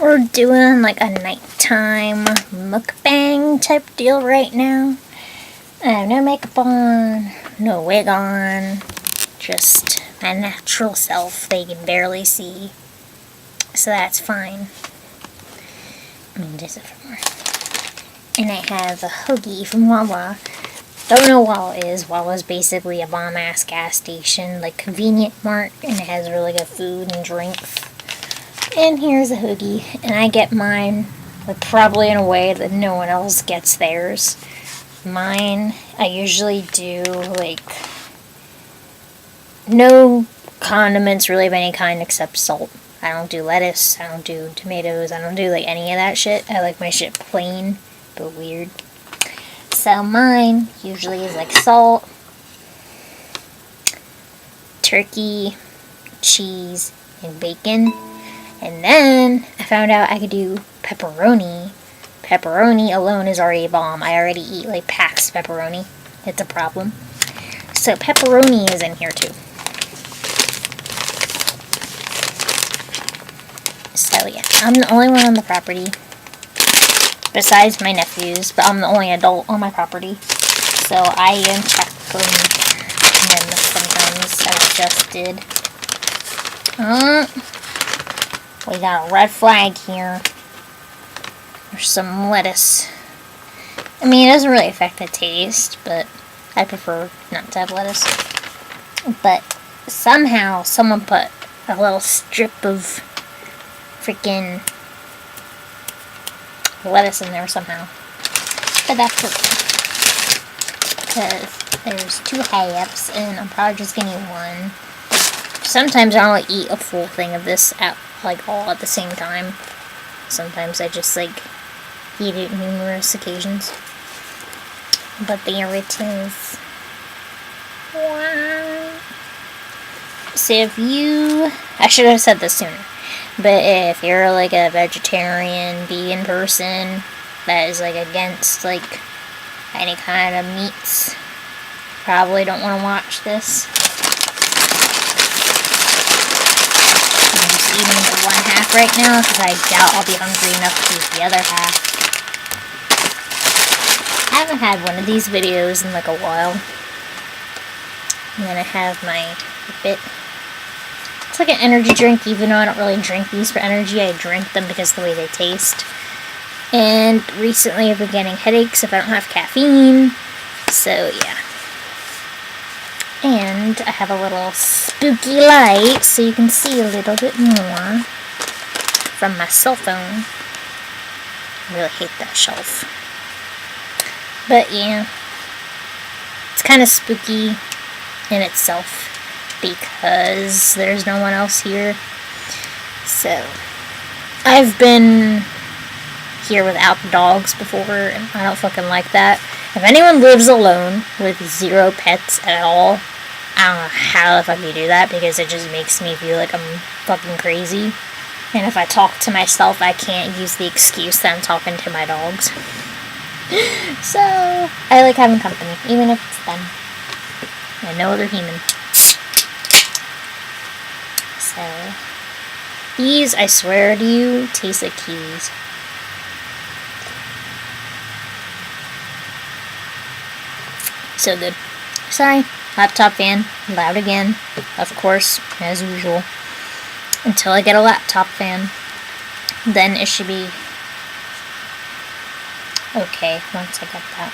We're doing like a nighttime mukbang type deal right now. I have no makeup on, no wig on, just my natural self they can barely see. So that's fine. Just a bit more. And I have a hoagie from Wawa. Don't know what Wawa is. Wawa's basically a bomb-ass gas station, like convenient mart, and it has really good food and drinks. And here's a hoagie, and I get mine, like, probably in a way that no one else gets theirs. Mine, I usually do, like, no condiments really of any kind except salt. I don't do lettuce, I don't do tomatoes, I don't do, like, any of that shit. I like my shit plain, but weird. So mine usually is, like, salt, turkey, cheese, and bacon. And then I found out I could do pepperoni. Pepperoni alone is already a bomb. I already eat like packs of pepperoni. It's a problem. So pepperoni is in here too. So yeah, I'm the only one on the property. Besides my nephews, but I'm the only adult on my property. So I am checking them sometimes, as I just did. We got a red flag here. There's some lettuce. I mean, it doesn't really affect the taste, but I prefer not to have lettuce. But somehow someone put a little strip of freaking lettuce in there somehow. But that's okay. Because there's 2 halves, and I'm probably just gonna eat one. Sometimes I don't eat a full thing of this all at the same time. Sometimes I just like eat it numerous occasions. But there it is. Wow. So if you, I should have said this sooner, but if you're like a vegetarian, vegan person that is like against like any kind of meats, probably don't want to watch this. Eating the 1/2 right now because I doubt I'll be hungry enough to eat the other half. I haven't had one of these videos in like a while. And then I have my bit. It's like an energy drink, even though I don't really drink these for energy. I drink them because of the way they taste. And recently I've been getting headaches if I don't have caffeine. So yeah. And I have a little spooky light so you can see a little bit more from my cell phone. I really hate that shelf. But yeah, it's kind of spooky in itself because there's no one else here. So, I've been here without the dogs before, and I don't fucking like that. If anyone lives alone with 0 pets at all, I don't know how the fuck you do that, because it just makes me feel like I'm fucking crazy. And if I talk to myself, I can't use the excuse that I'm talking to my dogs. So, I like having company, even if it's them. And no other human. So, these, I swear to you, taste like kiwis. So good. Sorry. Laptop fan, loud again, of course, as usual, until I get a laptop fan. Then it should be okay once I get that.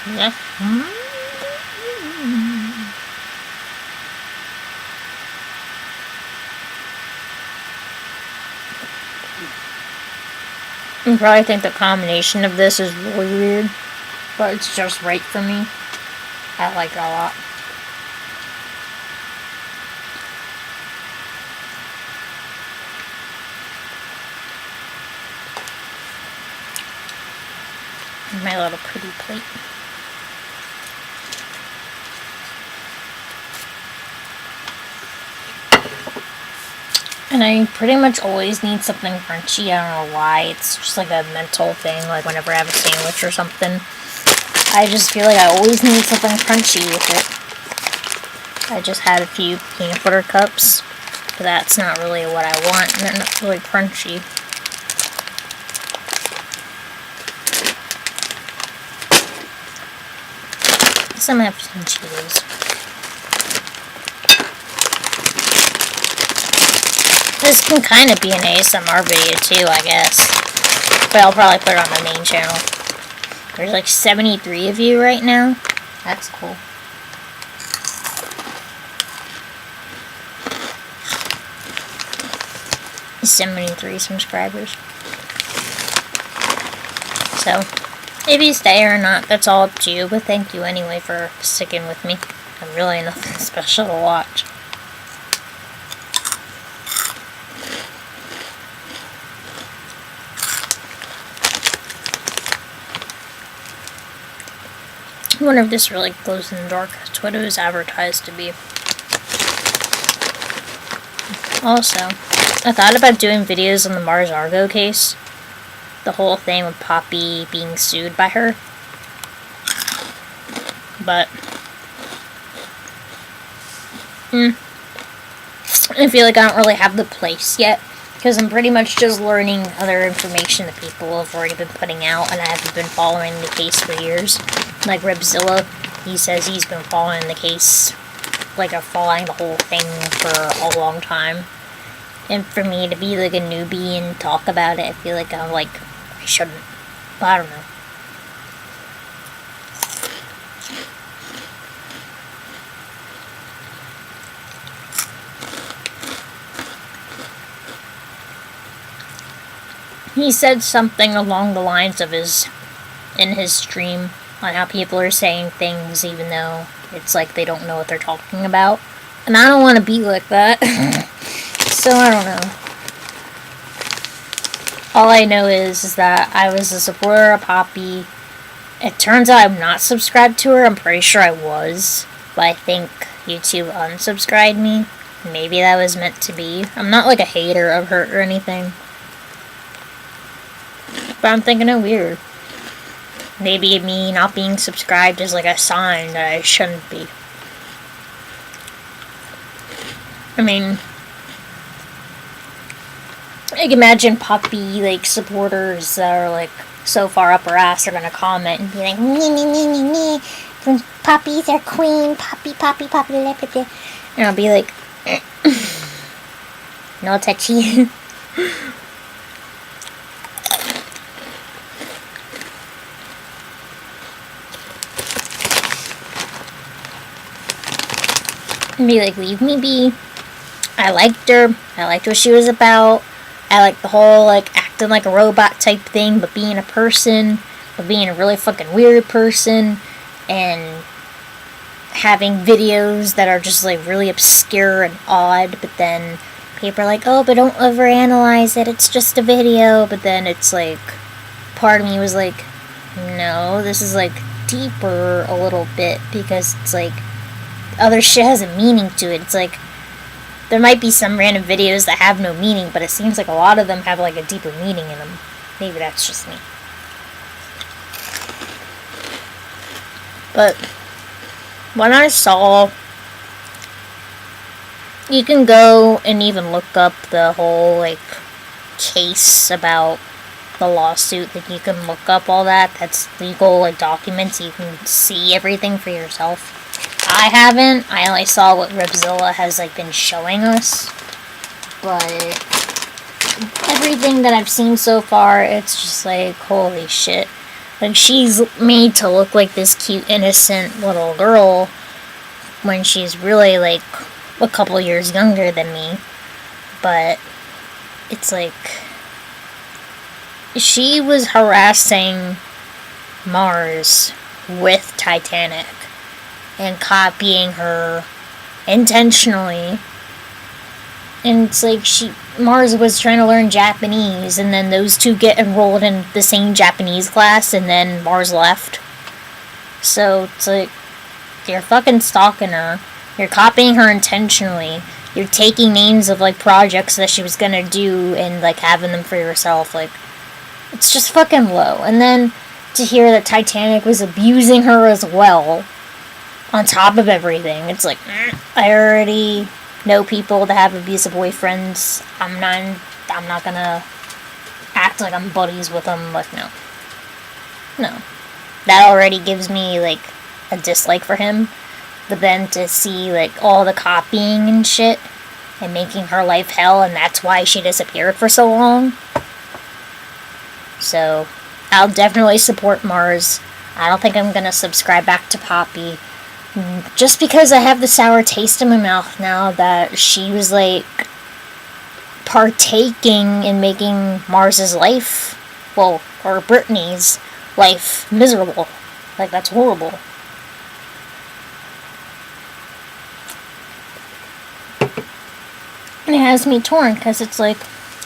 Yeah. You probably think the combination of this is really weird, but it's just right for me. I like it a lot. My little pretty plate. And I pretty much always need something crunchy. I don't know why. It's just like a mental thing. Like whenever I have a sandwich or something, I just feel like I always need something crunchy with it. I just had a few peanut butter cups, but that's not really what I want, and they're not really crunchy. Some have some Cheetos. This can kind of be an ASMR video too, I guess. But I'll probably put it on my main channel. There's like 73 of you right now. That's cool. $73 subscribers. So, if you stay or not, that's all up to you. But thank you anyway for sticking with me. I'm really nothing special to watch. I wonder if this really glows in the dark. That's what it was advertised to be. Also, I thought about doing videos on the Mars Argo case. The whole thing with Poppy being sued by her. But I feel like I don't really have the place yet. Because I'm pretty much just learning other information that people have already been putting out, and I haven't been following the case for years. Like Ribzilla, he says he's been following the case, like following the whole thing for a long time. And for me to be like a newbie and talk about it, I feel like I shouldn't. But I don't know. He said something along the lines of in his stream on how people are saying things even though it's like they don't know what they're talking about. And I don't want to be like that. So I don't know. All I know is that I was a supporter of Poppy. It turns out I'm not subscribed to her. I'm pretty sure I was. But I think YouTube unsubscribed me. Maybe that was meant to be. I'm not like a hater of her or anything. But I'm thinking it weird. Maybe me not being subscribed is like a sign that I shouldn't be. I mean, I can imagine Poppy, like, supporters that are, like, so far up her ass are gonna comment and be like, me. Poppy's our queen. Poppy. And I'll be like, no touchy. And be like, leave me be. I liked her. I liked what she was about. I liked the whole, like, acting like a robot type thing, but being a person, but being a really fucking weird person, and having videos that are just, like, really obscure and odd, but then people are like, oh, but don't overanalyze it, it's just a video, but then it's, like, part of me was like, no, this is, like, deeper a little bit, because it's, like, other shit has a meaning to it. It's like, there might be some random videos that have no meaning, but it seems like a lot of them have like a deeper meaning in them. Maybe that's just me. But when I saw, you can go and even look up the whole like case about the lawsuit, that you can look up all that. That's legal, like documents. You can see everything for yourself. I haven't. I only saw what Ribzilla has like been showing us, but everything that I've seen so far, it's just like, holy shit. Like, she's made to look like this cute, innocent little girl when she's really like a couple years younger than me. But it's like, she was harassing Mars with Titanic and copying her intentionally. And it's like Mars was trying to learn Japanese, and then those two get enrolled in the same Japanese class, and then Mars left. So it's like, you're fucking stalking her. You're copying her intentionally. You're taking names of like projects that she was gonna do and like having them for yourself. Like, it's just fucking low. And then to hear that Titanic was abusing her as well. on top of everything, it's like, I already know people that have abusive boyfriends. I'm not gonna act like I'm buddies with them. Like, no. That already gives me, like, a dislike for him. But then to see, like, all the copying and shit, and making her life hell, and that's why she disappeared for so long. So, I'll definitely support Mars. I don't think I'm gonna subscribe back to Poppy. Just because I have the sour taste in my mouth now that she was, like, partaking in making Mars's life, well, or Brittany's life miserable. Like, that's horrible. And it has me torn, because it's like,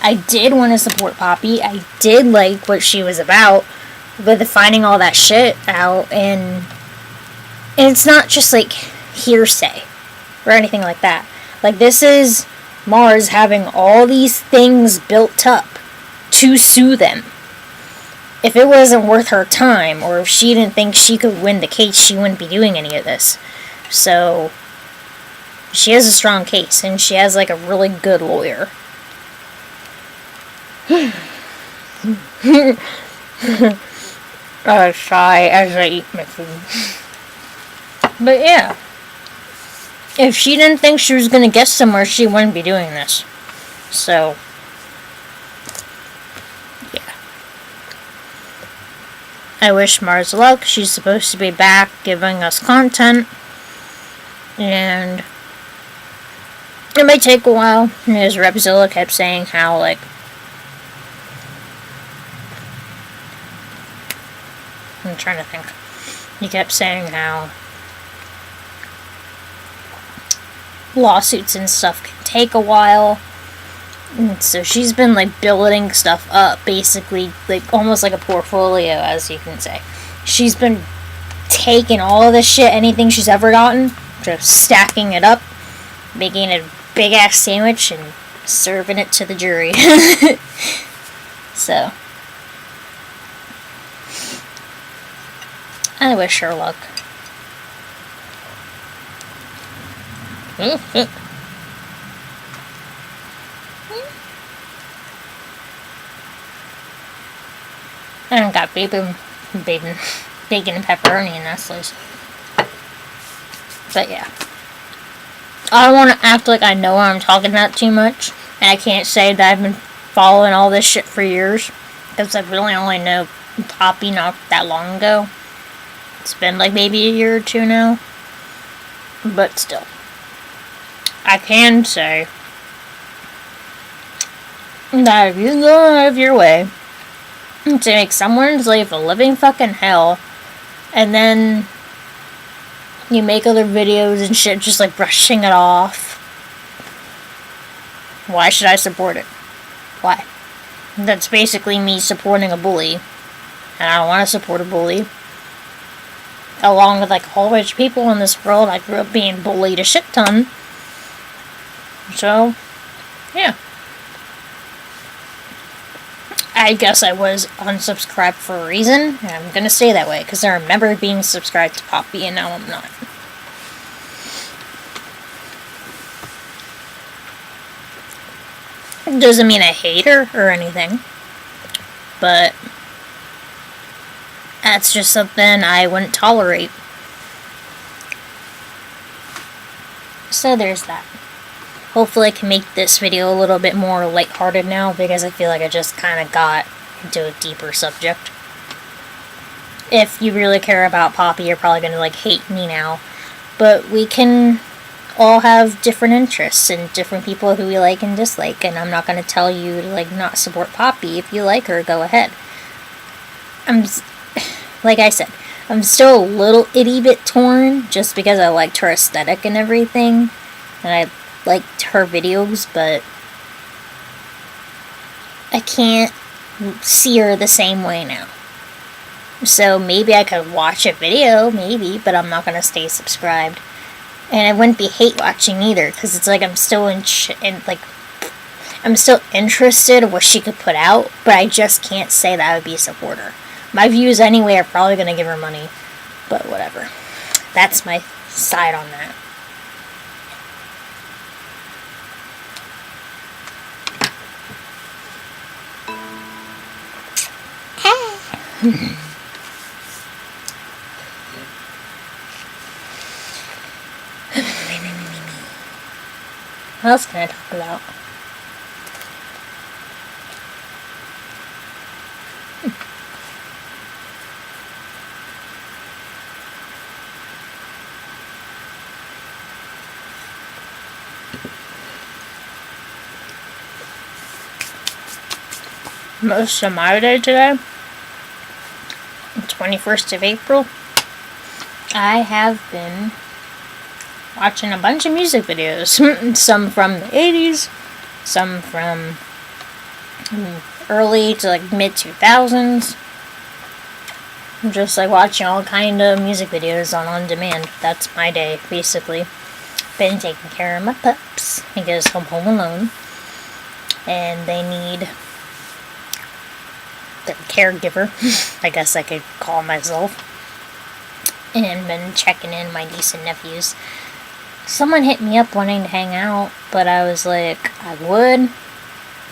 I did want to support Poppy. I did like what she was about, with finding all that shit out, and it's not just, like, hearsay, or anything like that. Like, this is Mars having all these things built up to sue them. If it wasn't worth her time, or if she didn't think she could win the case, she wouldn't be doing any of this. So, she has a strong case, and she has, like, a really good lawyer. I sigh as I eat my food. But yeah, if she didn't think she was gonna get somewhere, she wouldn't be doing this. So, yeah. I wish Mars luck. She's supposed to be back giving us content. And it might take a while. As Repzilla kept saying how, like, I'm trying to think. He kept saying how lawsuits and stuff can take a while. And so she's been, like, building stuff up, basically, like, almost like a portfolio, as you can say. She's been taking all of this shit, anything she's ever gotten, just stacking it up, making a big-ass sandwich, and serving it to the jury. So, I wish her luck. I don't got bacon and pepperoni in Nestle's. But yeah. I don't want to act like I know what I'm talking about too much. And I can't say that I've been following all this shit for years. Because I really only know Poppy not that long ago. It's been like maybe a year or two now. But still. I can say that if you go out of your way to make someone's life a living fucking hell, and then you make other videos and shit just like brushing it off, why should I support it? Why? That's basically me supporting a bully, and I don't want to support a bully. Along with like a whole bunch of people in this world, I grew up being bullied a shit ton. So, yeah. I guess I was unsubscribed for a reason, and I'm gonna stay that way, because I remember being subscribed to Poppy, and now I'm not. It doesn't mean I hate her or anything, but that's just something I wouldn't tolerate. So there's that. Hopefully I can make this video a little bit more lighthearted now, because I feel like I just kind of got into a deeper subject. If you really care about Poppy, you're probably going to like hate me now. But we can all have different interests and different people who we like and dislike, and I'm not going to tell you to like not support Poppy. If you like her, go ahead. Like I said, I'm still a little itty bit torn, just because I liked her aesthetic and everything, and I liked her videos, but I can't see her the same way now. So maybe I could watch a video, maybe, but I'm not going to stay subscribed. And I wouldn't be hate watching either, because it's like I'm still I'm still interested in what she could put out, but I just can't say that I would be a supporter. My views anyway are probably going to give her money, but whatever. That's my decide on that. What else can I talk about? Most of my day today, the 21st of April, I have been watching a bunch of music videos. Some from the 80s, some from early to like mid 2000s. Just like watching all kind of music videos on demand. That's my day, basically. Been taking care of my pups because I'm home alone. And they need the caregiver, I guess I could call myself. And been checking in my niece and nephews. Someone hit me up wanting to hang out, but I was like, I would,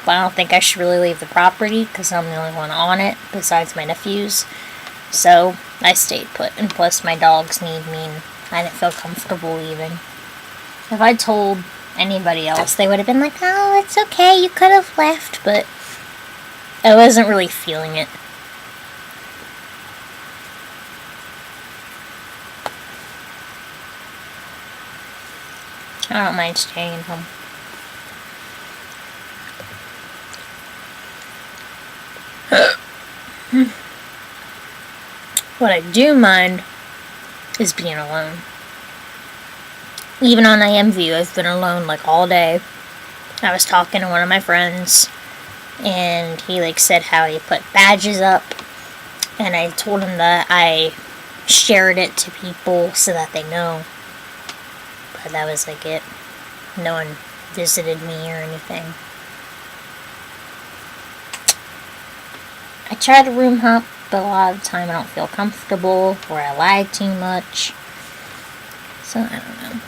but I don't think I should really leave the property because I'm the only one on it besides my nephews. So I stayed put, and plus my dogs need me, and I didn't feel comfortable leaving. If I told anybody else, they would have been like, oh, it's okay, you could have left, but I wasn't really feeling it. I don't mind staying at home. What I do mind is being alone. Even on imvu, I've been alone like all day. I was talking to one of my friends, and he like said how he put badges up, and I told him that I shared it to people so that they know. But that was like it. No one visited me or anything. I try to room hop, but a lot of the time I don't feel comfortable, or I lag too much. So I don't know.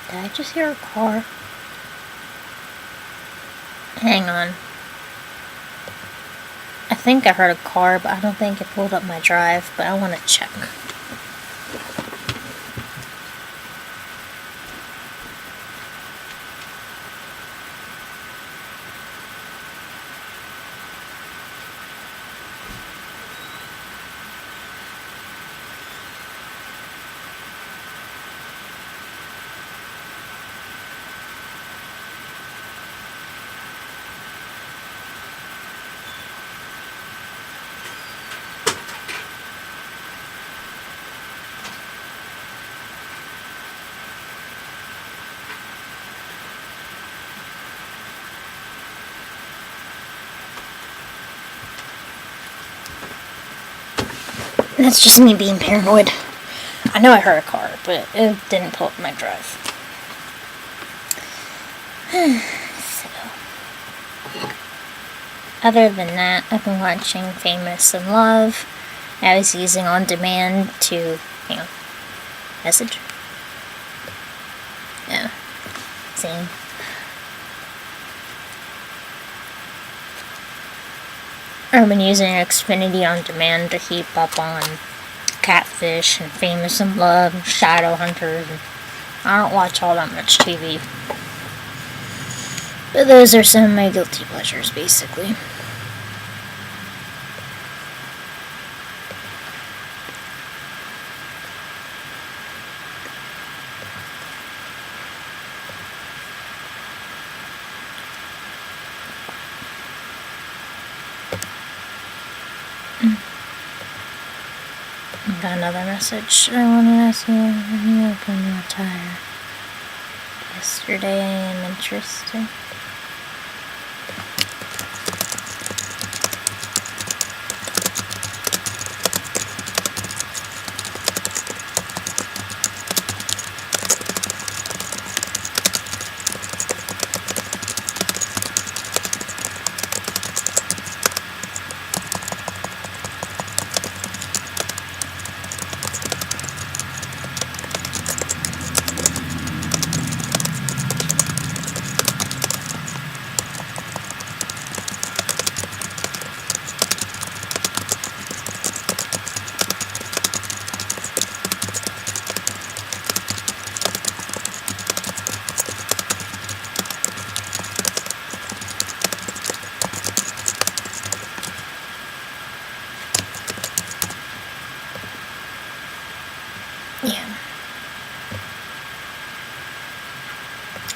Did I just hear a car? Hang on. I think I heard a car, but I don't think it pulled up my drive, but I want to check. That's just me being paranoid. I know I heard a car, but it didn't pull up my drive. So, other than that, I've been watching Famous in Love. I was using on demand to, message. Yeah, same. I've been using Xfinity on demand to keep up on Catfish and Famous in Love and Shadowhunters. And I don't watch all that much TV. But those are some of my guilty pleasures, basically. Got another message. I want to ask you when you open your tire. Yesterday I am interested.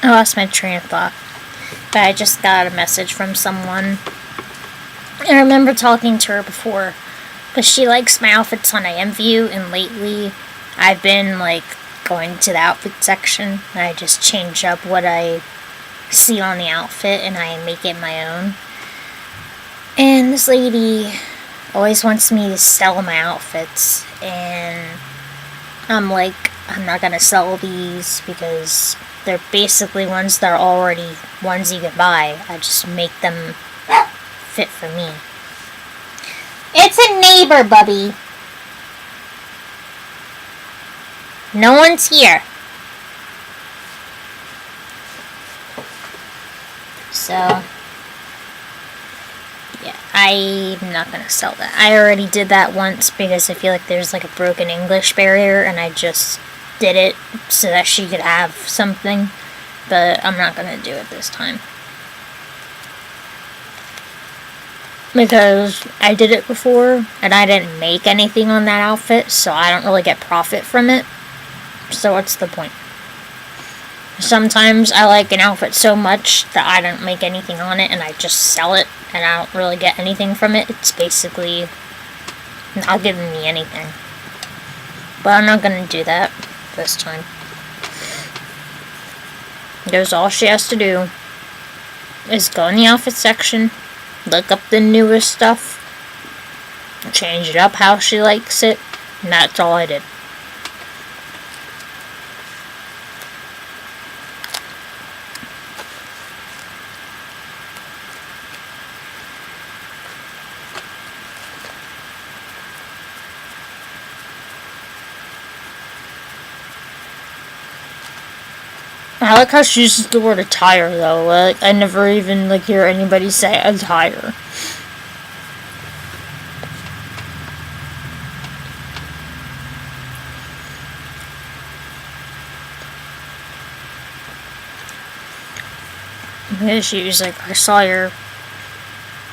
I lost my train of thought. But I just got a message from someone. I remember talking to her before, but she likes my outfits on imvu, and lately I've been like going to the outfit section and I just change up what I see on the outfit and I make it my own. And this lady always wants me to sell my outfits, and I'm like, I'm not gonna sell these because they're basically ones that are already ones you can buy. I just make them fit for me. It's a neighbor, Bubby. No one's here. So, yeah, I'm not gonna sell that. I already did that once because I feel like there's like a broken English barrier, and I just did it so that she could have something, but I'm not gonna do it this time. Because I did it before, and I didn't make anything on that outfit, so I don't really get profit from it. So what's the point? Sometimes I like an outfit so much that I don't make anything on it, and I just sell it, and I don't really get anything from it. It's basically not giving me anything. But I'm not gonna do that this time. Because all she has to do is go in the outfit section, look up the newest stuff, change it up how she likes it, and that's all I did. I like how she uses the word attire, though. Like, I never even hear anybody say attire. Yeah, she was like, I saw your...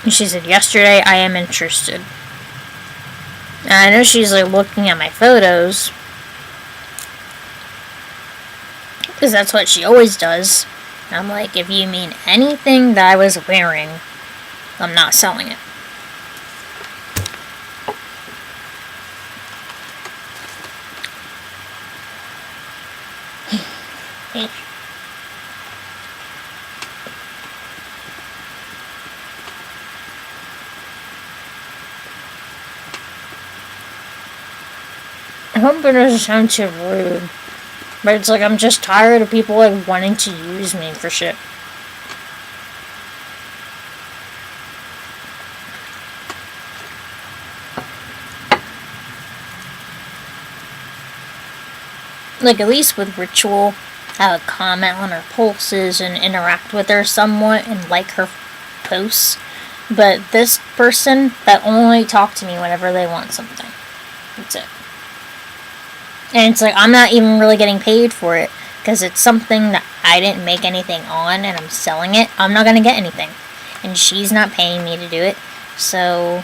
And she said, yesterday I am interested. And I know she's looking at my photos, because that's what she always does. I'm like, if you mean anything that I was wearing, I'm not selling it. I hope it doesn't sound too rude. But it's I'm just tired of people wanting to use me for shit. At least with Ritual, I would comment on her pulses and interact with her somewhat and like her posts. But this person, that only talk to me whenever they want something. That's it. And it's I'm not even really getting paid for it, because it's something that I didn't make anything on, and I'm selling it. I'm not going to get anything. And she's not paying me to do it, so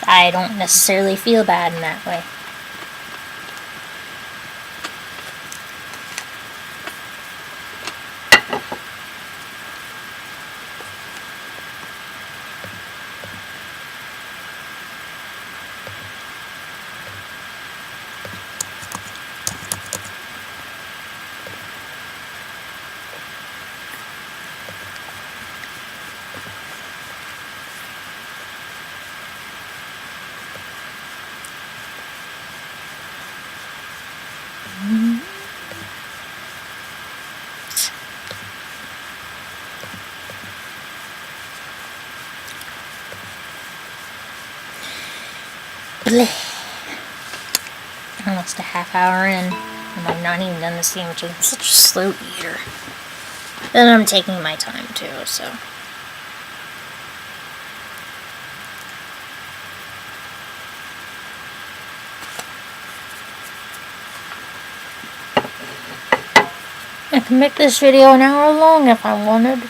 I don't necessarily feel bad in that way. Almost a half hour in, and I've not even done the sandwiches. I'm such a slow eater. Then I'm taking my time too, so. I can make this video an hour long if I wanted.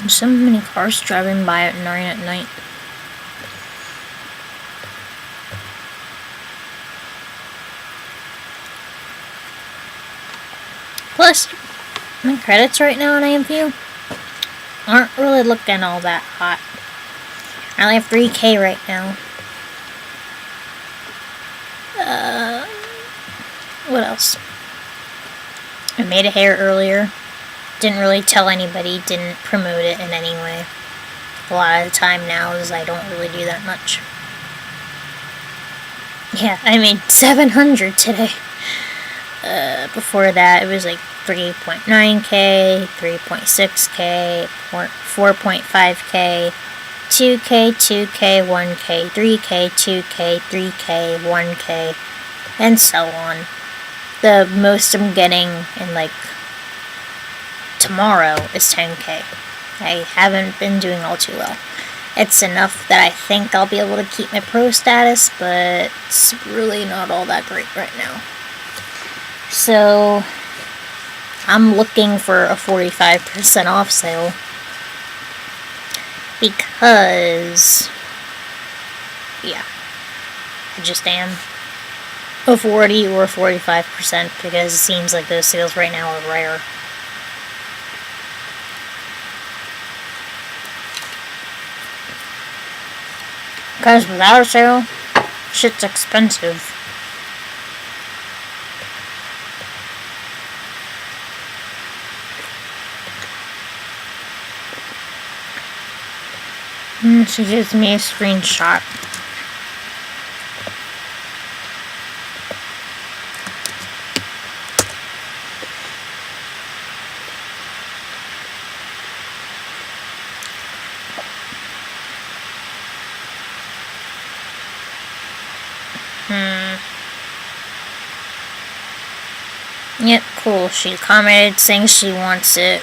There's so many cars driving by at 9 at night. Plus, my credits right now on imvu aren't really looking all that hot. I only have 3K right now. What else? I made a hair earlier. Didn't really tell anybody, didn't promote it in any way. A lot of the time now is I don't really do that much. Yeah, I made 700 today. Before that it was like 3.9k, 3.6k, 4.5k, 2k, 2k, 1k, 3k, 2k, 3k, 1k, and so on. The most I'm getting in like tomorrow is 10k. I haven't been doing all too well. It's enough that I think I'll be able to keep my pro status, but it's really not all that great right now. So I'm looking for a 45% off sale because, yeah, I just am. A 40 or 45% because it seems like those sales right now are rare. Because without a sale, shit's expensive. She gives me a screenshot. Yep, cool. She commented saying she wants it.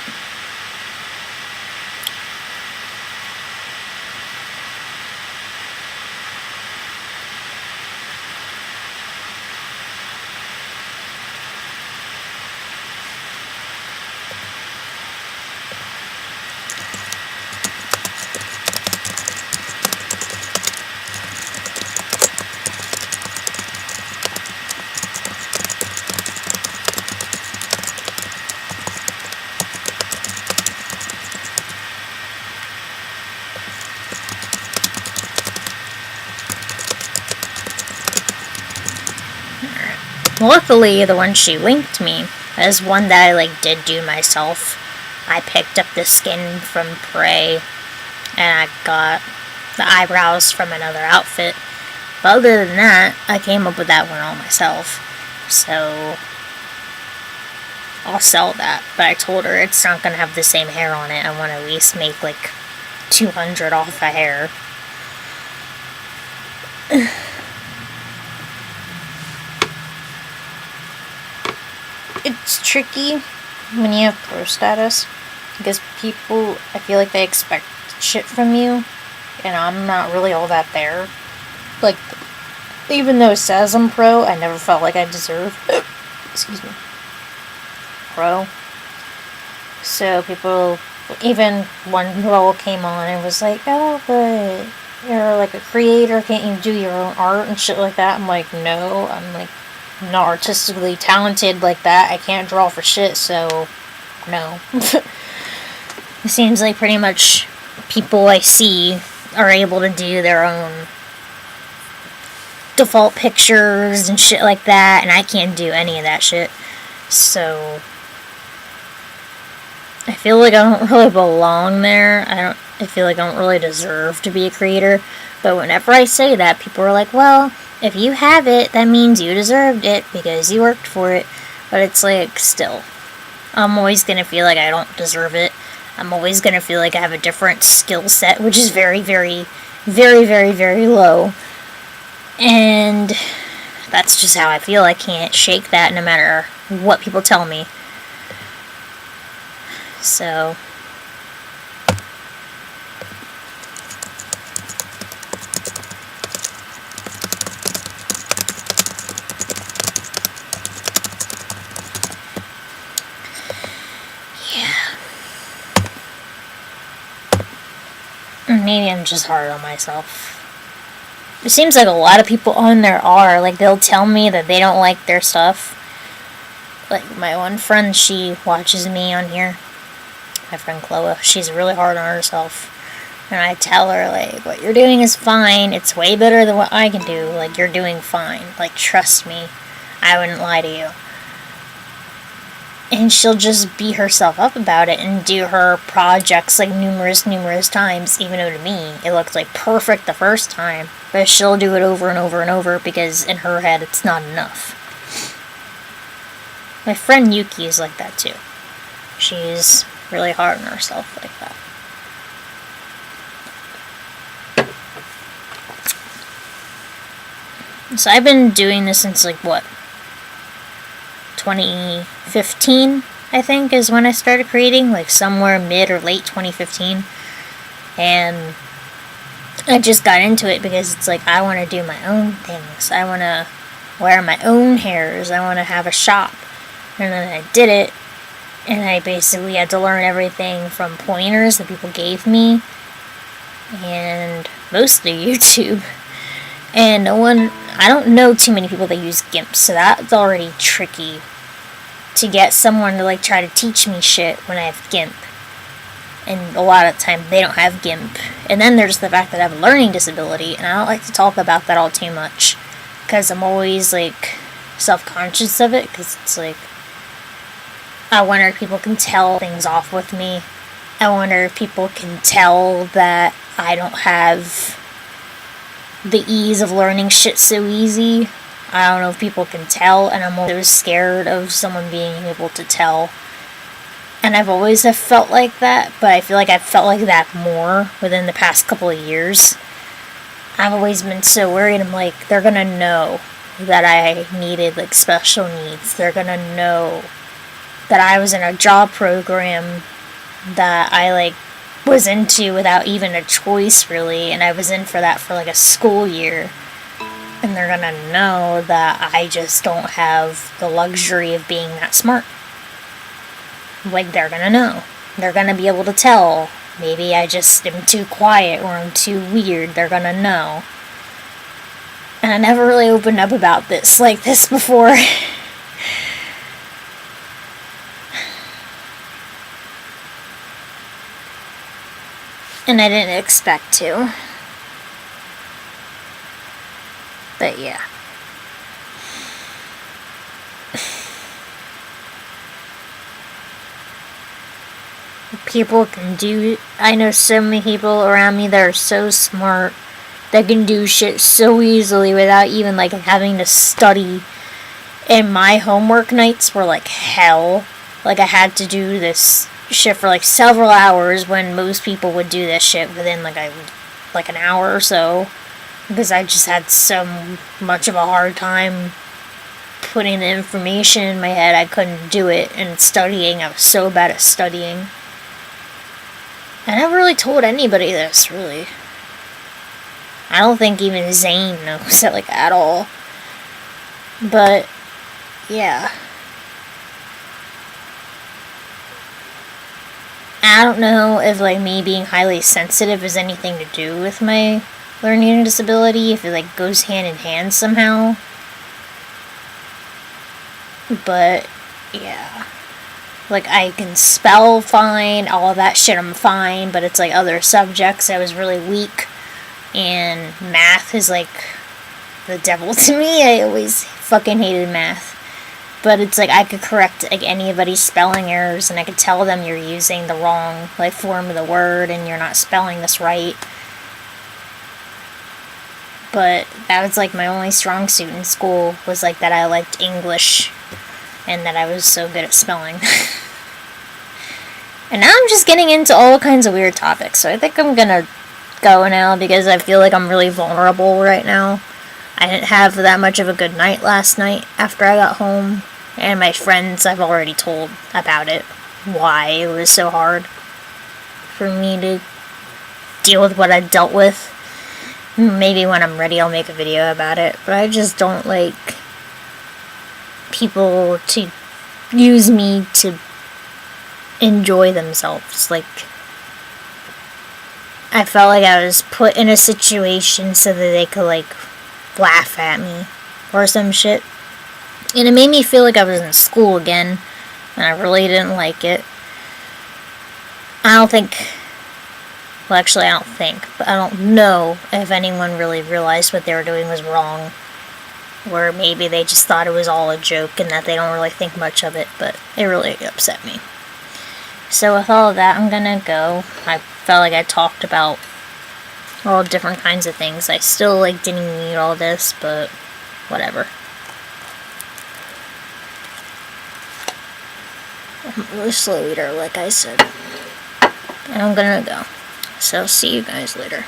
Luckily, the one she linked me is one that I did do myself. I picked up the skin from Prey, and I got the eyebrows from another outfit. But other than that, I came up with that one all myself. So I'll sell that. But I told her it's not gonna have the same hair on it. I want to at least make 200 off a hair. It's tricky when you have pro status because people, I feel like they expect shit from you, and I'm not really all that there. Even though it says I'm pro, I never felt like I deserved excuse me, pro. So people, even one girl came on and was like, oh, but you're a creator, can't you do your own art and shit like that? I'm like, no, I'm not artistically talented like that. I can't draw for shit, so no. It seems like pretty much people I see are able to do their own default pictures and shit like that, and I can't do any of that shit. So I feel like I don't really belong there. I feel like I don't really deserve to be a creator. But whenever I say that, people are like, well, if you have it, that means you deserved it because you worked for it. But it's still, I'm always going to feel like I don't deserve it. I'm always going to feel like I have a different skill set, which is very, very, very, very, very low. And that's just how I feel. I can't shake that no matter what people tell me. So maybe I'm just hard on myself. It seems like a lot of people on there are. Like, they'll tell me that they don't like their stuff. Like, my one friend, she watches me on here. My friend Chloe, she's really hard on herself. And I tell her, like, what you're doing is fine. It's way better than what I can do. Like, you're doing fine. Like, trust me. I wouldn't lie to you. And she'll just beat herself up about it and do her projects, like, numerous times. Even though to me, it looks, like, perfect the first time. But she'll do it over and over and over because in her head, it's not enough. My friend Yuki is like that, too. She's really hard on herself like that. So I've been doing this since, like, what? 2015, I think, is when I started creating. Like, somewhere mid or late 2015. And I just got into it because it's like, I want to do my own things. I want to wear my own hairs. I want to have a shop. And then I did it. And I basically had to learn everything from pointers that people gave me. And mostly YouTube. And I don't know too many people that use GIMP, so that's already tricky to get someone to, like, try to teach me shit when I have GIMP. And a lot of the time, they don't have GIMP. And then there's the fact that I have a learning disability, and I don't like to talk about that all too much, because I'm always, like, self-conscious of it, because it's like, I wonder if people can tell things off with me. I wonder if people can tell that I don't have the ease of learning shit so easy. I don't know if people can tell, and I'm always scared of someone being able to tell. And I've always have felt like that, but I feel like I've felt like that more within the past couple of years. I've always been so worried. I'm like, they're gonna know that I needed, like, special needs. They're gonna know that I was in a job program that I, like, was into without even a choice, really, and I was in for that for, like, a school year. And they're gonna know that I just don't have the luxury of being that smart. Like, they're gonna know. They're gonna be able to tell. Maybe I just am too quiet or I'm too weird. They're gonna know. And I never really opened up about this like this before. And I didn't expect to. But yeah. People can do... I know so many people around me that are so smart, that can do shit so easily without even, like, having to study. And my homework nights were like hell. Like, I had to do this shit for, like, several hours when most people would do this shit within, like, an hour or so. Because I just had so much of a hard time putting the information in my head. I couldn't do it. And studying, I was so bad at studying. I never really told anybody this, really. I don't think even Zane knows that, like, at all. But, yeah. I don't know if, like, me being highly sensitive has anything to do with my learning disability, if it, like, goes hand in hand somehow. But, yeah. Like, I can spell fine, all of that shit I'm fine, but it's, like, other subjects I was really weak. And math is, like, the devil to me. I always fucking hated math. But it's like, I could correct, like, anybody's spelling errors, and I could tell them you're using the wrong, like, form of the word, and you're not spelling this right. But that was, like, my only strong suit in school, was, like, that I liked English, and that I was so good at spelling. And now I'm just getting into all kinds of weird topics, so I think I'm gonna go now, because I feel like I'm really vulnerable right now. I didn't have that much of a good night last night after I got home, and my friends I've already told about it, why it was so hard for me to deal with what I dealt with. Maybe when I'm ready I'll make a video about it, but I just don't like people to use me to enjoy themselves. Like, I felt like I was put in a situation so that they could, like, laugh at me or some shit. And it made me feel like I was in school again, and I really didn't like it. I don't think, well, actually, I don't think, but I don't know if anyone really realized what they were doing was wrong. Or maybe they just thought it was all a joke and that they don't really think much of it, but it really upset me. So with all of that, I'm gonna go. I felt like I talked about all different kinds of things. I still, like, didn't need all this, but whatever. I'm really slow eater, like I said. And I'm gonna go. So see you guys later.